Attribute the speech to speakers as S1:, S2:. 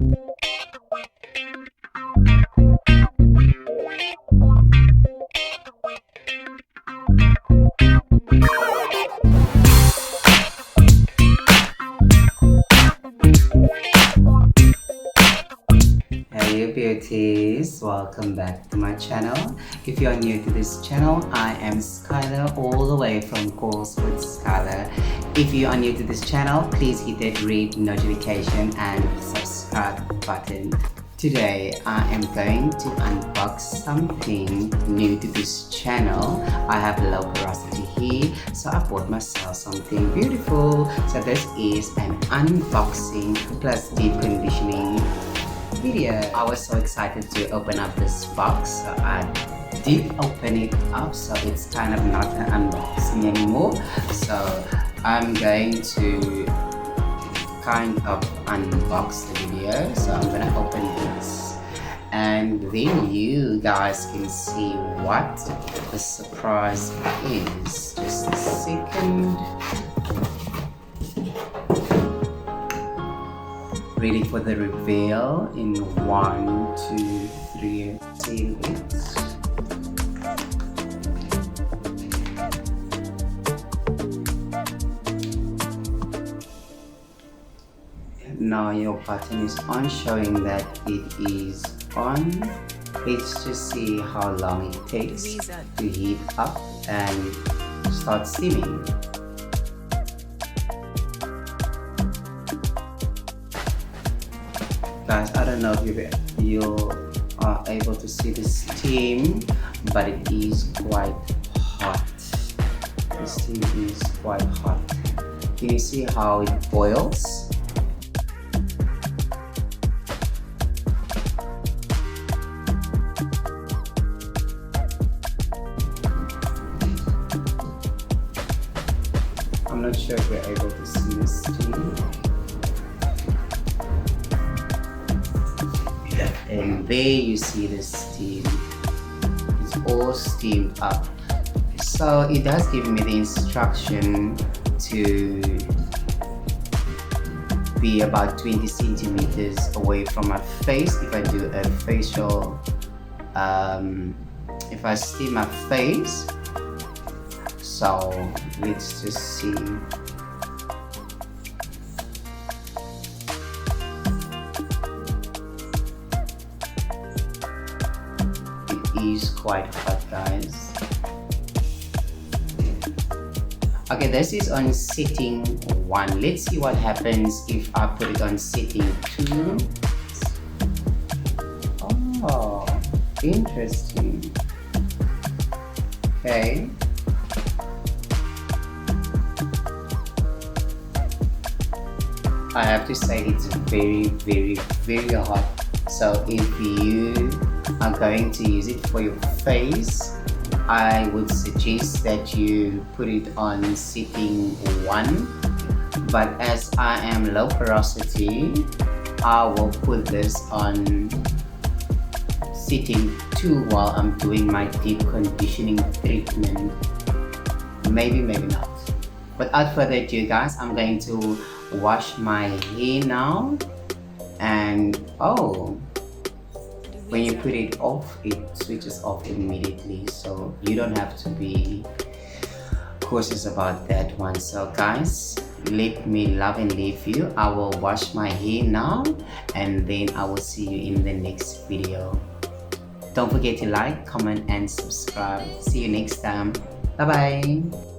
S1: Hey beauties, welcome back to my channel. If you are new to this channel, I am Skylar, all the way from Calls with Skylar. If you are new to this channel, please hit that red notification and subscribe button. Today I am going to unbox something new to this channel. I have low porosity here, so I bought myself something beautiful. So this is an unboxing plus deep conditioning video. I was so excited to open up this box, so I did open it up, so it's kind of not an unboxing anymore. So I'm going to kind of unbox the video. So I'm gonna open this and then you guys can see what the surprise is. Just a second. Ready for the reveal in 1, 2, 3. Seal it. Now your button is on, showing that it is on. Let's just see how long it takes to heat up and start steaming. Guys, I don't know if you are able to see the steam, but it is quite hot. The steam is quite hot. Can you see how it boils? I'm not sure if you're able to see the steam. And there you see the steam. It's all steamed up. So it does give me the instruction to be about 20 centimeters away from my face if I do a facial, if I steam my face. So let's just see. Is quite hot, guys. Okay, this is on setting 1. Let's see what happens if I put it on setting 2. Oh, interesting. Okay. I have to say it's very, very, very hot. So if you are going to use it for your face, I would suggest that you put it on setting 1. But as I am low porosity, I will put this on setting 2 while I'm doing my deep conditioning treatment. Maybe, maybe not. Without further ado, guys, I'm going to wash my hair now. And oh, when you put it off, it switches off immediately, so you don't have to be cautious about that one. So guys, let me love and leave you. I will wash my hair now and then I will see you in the next video. Don't forget to like, comment and subscribe. See you next time. Bye bye.